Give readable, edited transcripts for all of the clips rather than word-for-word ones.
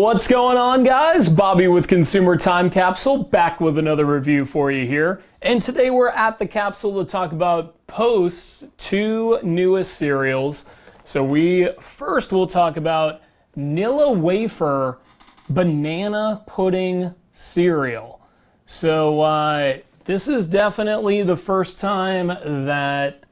What's going on, guys? Bobby with Consumer Time Capsule, back with another review for you here. And today we're at the Capsule to talk about Post's two newest cereals. So we first will talk about Nilla Wafer Banana Pudding Cereal. So this is definitely the first time that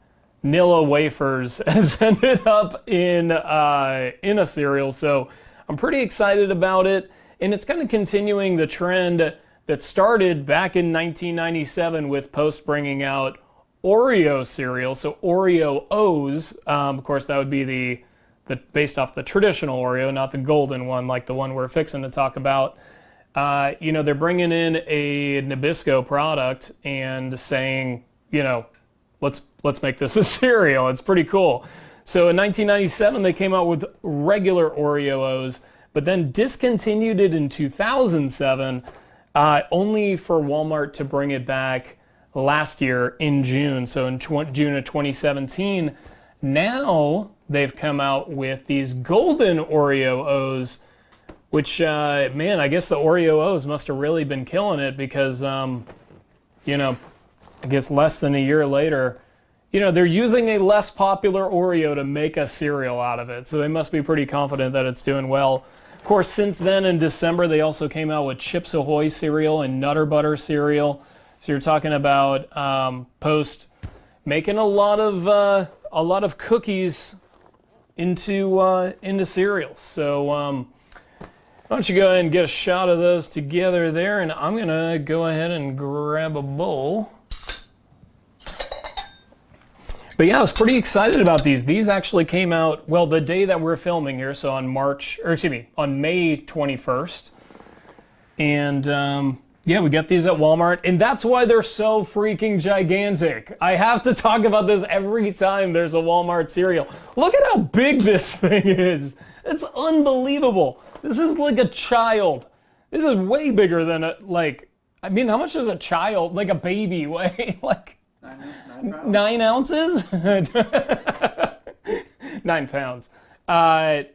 Nilla Wafers has ended up in a cereal. So I'm pretty excited about it, and it's kind of continuing the trend that started back in 1997 with Post bringing out Oreo cereal, so Oreo O's. Of course, that would be the based off the traditional Oreo, not the golden one like the one we're fixing to talk about. You know, they're bringing in a Nabisco product and saying, you know, let's make this a cereal. It's pretty cool. So in 1997, they came out with regular Oreo O's, but then discontinued it in 2007, only for Walmart to bring it back last year in June. So in June of 2017, now they've come out with these golden Oreo O's, which, man, I guess the Oreo O's must have really been killing it because, you know, I guess less than a year later, you know, they're using a less popular Oreo to make a cereal out of it, so they must be pretty confident that it's doing well. Of course, since then, in December, they also came out with Chips Ahoy cereal and Nutter Butter cereal. So you're talking about Post making a lot of cookies into cereals. So why don't you go ahead and get a shot of those together there, and I'm gonna go ahead and grab a bowl. But yeah, I was pretty excited about these. These actually came out, well, the day that we're filming here, so on on May 21st. And yeah, we got these at Walmart, and that's why they're so freaking gigantic. I have to talk about this every time there's a Walmart cereal. Look at how big this thing is. It's unbelievable. This is like a child. This is way bigger than I mean, how much does a child, like a baby, weigh? Like, 9 ounces? 9 pounds.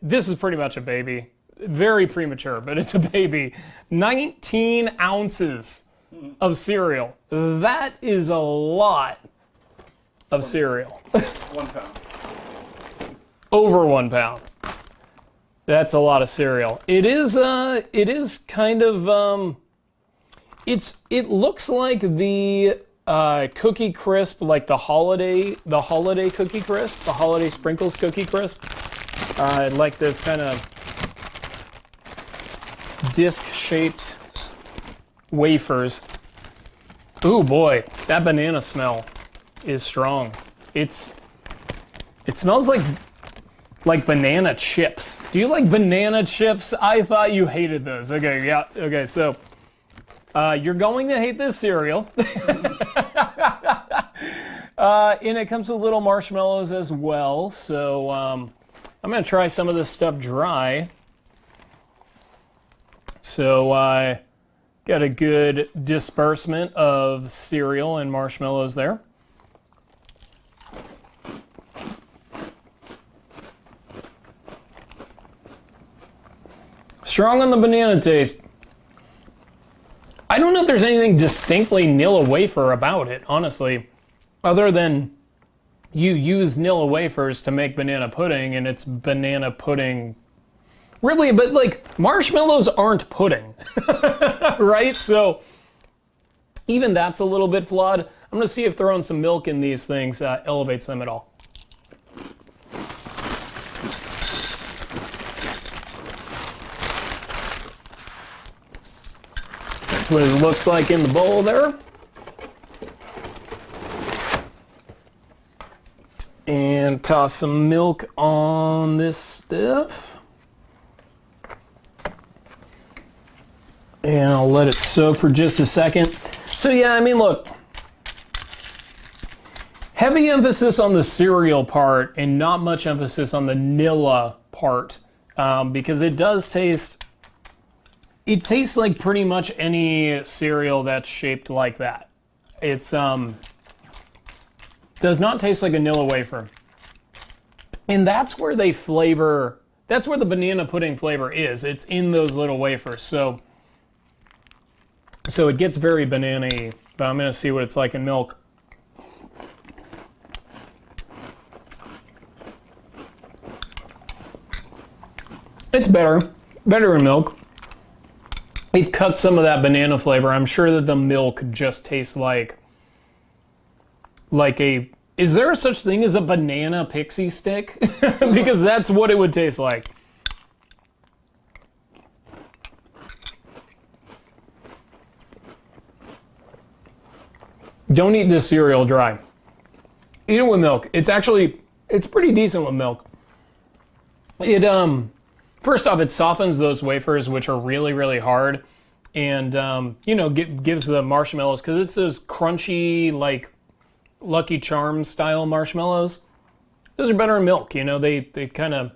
This is pretty much a baby. Very premature, but it's a baby. 19 ounces of cereal. That is a lot of cereal. 1 pound. Over 1 pound. That's a lot of cereal. It is kind of, it looks like the Cookie Crisp, like the holiday Cookie Crisp, the holiday sprinkles Cookie Crisp. Like this kind of disc-shaped wafers. Ooh boy, that banana smell is strong. It smells like banana chips. Do you like banana chips? I thought you hated those. Okay, yeah, okay, so you're going to hate this cereal. And it comes with little marshmallows as well. So I'm going to try some of this stuff dry. So got a good disbursement of cereal and marshmallows there. Strong on the banana taste. I don't know if there's anything distinctly Nilla Wafer about it, honestly, other than you use Nilla Wafers to make banana pudding, and it's banana pudding. Really, but like, marshmallows aren't pudding, right? So even that's a little bit flawed. I'm gonna see if throwing some milk in these things elevates them at all. What it looks like in the bowl there. And toss some milk on this stuff. And I'll let it soak for just a second. So yeah, I mean, look, heavy emphasis on the cereal part and not much emphasis on the Nilla part, because it does taste, it tastes like pretty much any cereal that's shaped like that. It's does not taste like a Nilla Wafer. And that's where they flavor that's where the banana pudding flavor is. It's in those little wafers. So it gets very banana-y, but I'm gonna see what it's like in milk. It's better in milk. It cuts some of that banana flavor. I'm sure that the milk just tastes like a, is there such thing as a banana pixie stick? Because that's what it would taste like. Don't eat this cereal dry. Eat it with milk. It's pretty decent with milk. It, first off, it softens those wafers, which are really, really hard. And, you know, gives the marshmallows, because it's those crunchy, like, Lucky Charms style marshmallows. Those are better in milk, you know, they kind of,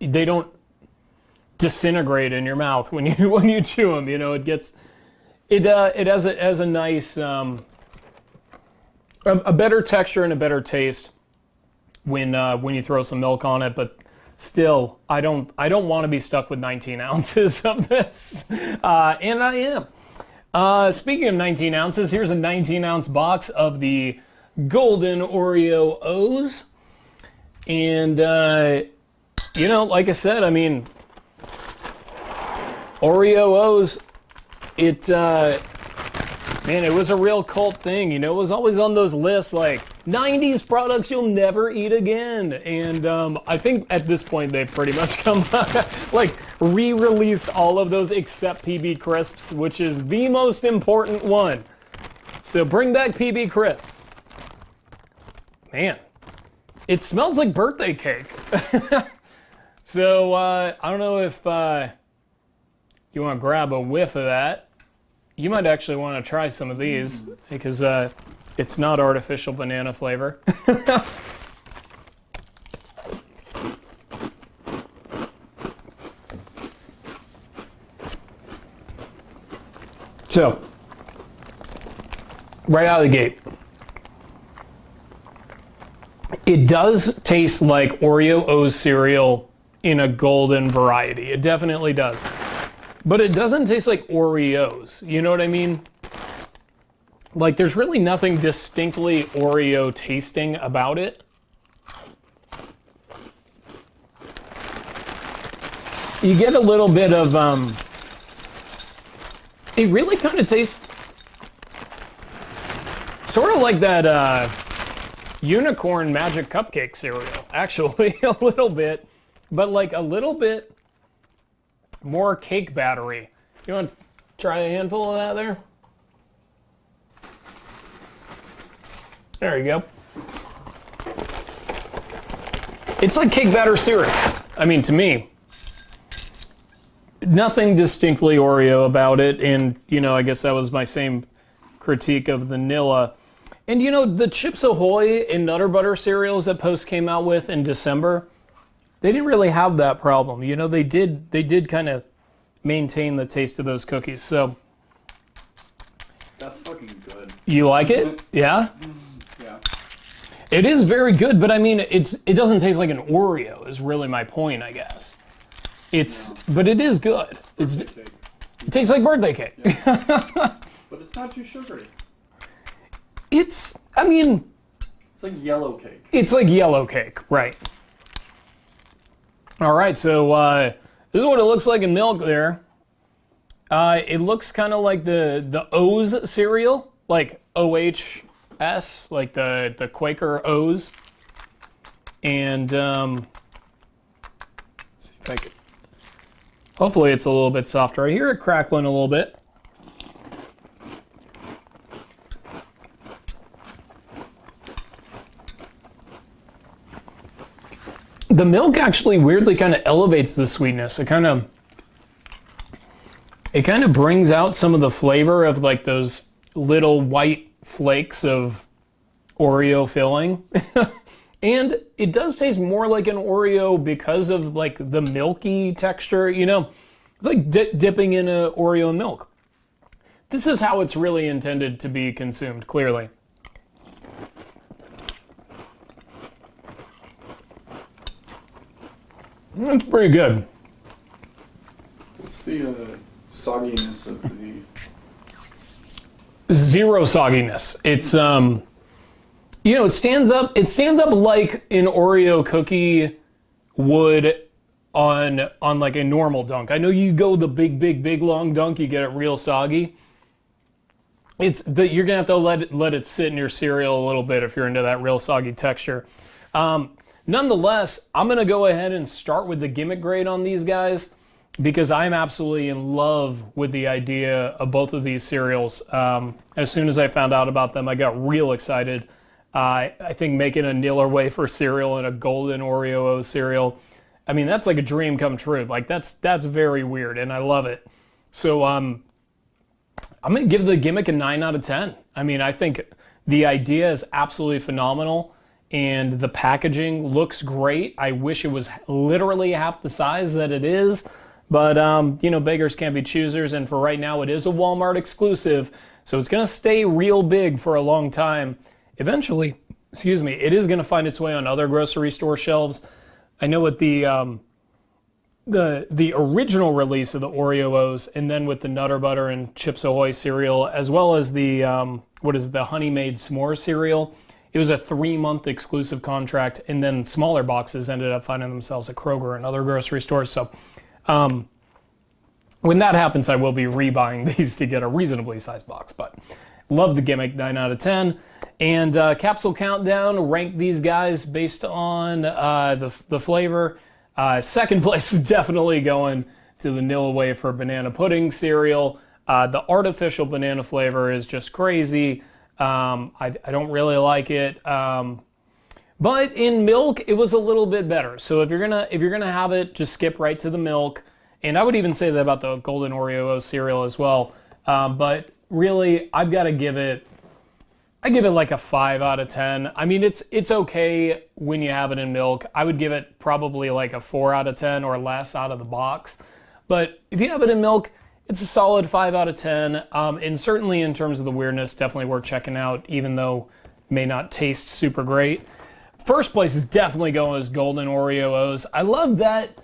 they don't disintegrate in your mouth when you chew them, you know, it has a nice, a better texture and a better taste when you throw some milk on it, but still, I don't want to be stuck with 19 ounces of this, and I am. Speaking of 19 ounces, here's a 19-ounce box of the golden Oreo O's. And, you know, like I said, I mean, Oreo O's, man, it was a real cult thing. You know, it was always on those lists, like, 90s products you'll never eat again. And I think at this point they've pretty much come like re-released all of those except PB Crisps, which is the most important one. So bring back PB Crisps. Man, it smells like birthday cake. So I don't know if you want to grab a whiff of that. You might actually want to try some of these because it's not artificial banana flavor. So, right out of the gate, it does taste like Oreo O's cereal in a golden variety. It definitely does. But it doesn't taste like Oreos. You know what I mean? Like, there's really nothing distinctly Oreo tasting about it. You get a little bit of, it really kind of tastes sort of like that unicorn magic cupcake cereal, actually, a little bit. But like a little bit more cake battery. You want to try a handful of that there? There you go. It's like cake batter cereal. I mean, to me, nothing distinctly Oreo about it. And, you know, I guess that was my same critique of the Nilla. And, you know, the Chips Ahoy and Nutter Butter cereals that Post came out with in December, they didn't really have that problem. You know, they did kind of maintain the taste of those cookies. So that's fucking good. You like it? Yeah? Yeah. It is very good, but I mean, it doesn't taste like an Oreo is really my point, I guess. But it is good. It tastes like birthday cake. Yeah. But it's not too sugary. I mean, it's like yellow cake. It's like yellow cake, right. All right, so this is what it looks like in milk there. It looks kind of like the O's cereal, like OHS, like the Quaker O's. And let's see if I can. Hopefully it's a little bit softer. I hear it crackling a little bit. The milk actually weirdly kind of elevates the sweetness. It kind of brings out some of the flavor of like those little white flakes of Oreo filling. And it does taste more like an Oreo because of like the milky texture, you know. It's like dipping in a Oreo milk. This is how it's really intended to be consumed, clearly. It's pretty good. What's the sogginess of the... Zero sogginess. It's you know, it stands up like an Oreo cookie would on like a normal dunk. I know you go the big long dunk, you get it real soggy. You're gonna have to let it sit in your cereal a little bit if you're into that real soggy texture. Nonetheless, I'm gonna go ahead and start with the gimmick grade on these guys because I'm absolutely in love with the idea of both of these cereals. As soon as I found out about them, I got real excited. I think making a Nilla Wafer cereal and a golden Oreo O cereal, I mean, that's like a dream come true. Like that's very weird, and I love it. So I'm gonna give the gimmick a 9 out of 10. I mean, I think the idea is absolutely phenomenal, and the packaging looks great. I wish it was literally half the size that it is, but you know, beggars can't be choosers, and for right now, it is a Walmart exclusive, so it's gonna stay real big for a long time. Eventually, excuse me, it is gonna find its way on other grocery store shelves. I know with the original release of the Oreo O's, and then with the Nutter Butter and Chips Ahoy cereal, as well as the the Honey Made S'more cereal, it was a 3-month exclusive contract, and then smaller boxes ended up finding themselves at Kroger and other grocery stores. So when that happens, I will be rebuying these to get a reasonably sized box. But love the gimmick, 9 out of 10. And Capsule Countdown ranked these guys based on the flavor. Second place is definitely going to the Nilla Wafer banana pudding cereal. The artificial banana flavor is just crazy. I don't really like it. But in milk, it was a little bit better. So if you're gonna have it, just skip right to the milk. And I would even say that about the golden Oreo O cereal as well. But really, I've got to give it. I give it like a 5 out of 10. I mean, it's okay when you have it in milk. I would give it probably like a 4 out of 10 or less out of the box. But if you have it in milk, it's a solid 5 out of 10. And certainly in terms of the weirdness, definitely worth checking out, even though it may not taste super great. First place is definitely going as golden Oreo O's. I love that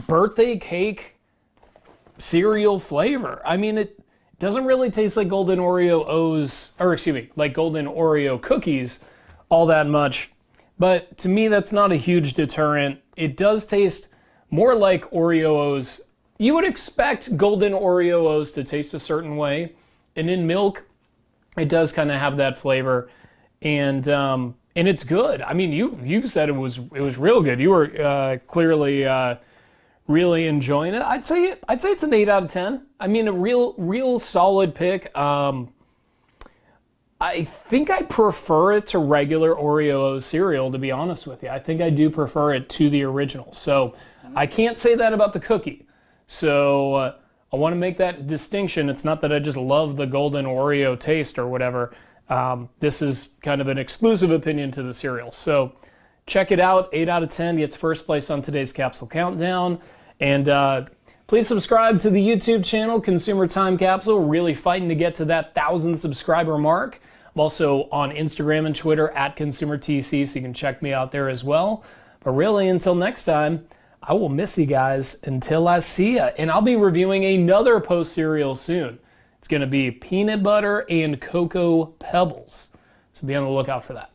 birthday cake cereal flavor. I mean, it doesn't really taste like golden Oreo O's, or excuse me, like golden Oreo cookies all that much. But to me, that's not a huge deterrent. It does taste more like Oreo O's. You would expect golden Oreo O's to taste a certain way. And in milk, it does kind of have that flavor. And it's good. I mean, you said it was real good. You were clearly really enjoying it. I'd say it's an 8 out of 10. I mean, a real solid pick. I think I prefer it to regular Oreo cereal, to be honest with you. I think I do prefer it to the original. So I can't say that about the cookie. So I want to make that distinction. It's not that I just love the golden Oreo taste or whatever. This is kind of an exclusive opinion to the cereal. So check it out. 8 out of 10 gets first place on today's Capsule Countdown. And please subscribe to the YouTube channel, Consumer Time Capsule. Really fighting to get to that 1,000 subscriber mark. I'm also on Instagram and Twitter at ConsumerTC, so you can check me out there as well. But really, until next time, I will miss you guys until I see ya. And I'll be reviewing another Post cereal soon. It's going to be peanut butter and cocoa pebbles. So be on the lookout for that.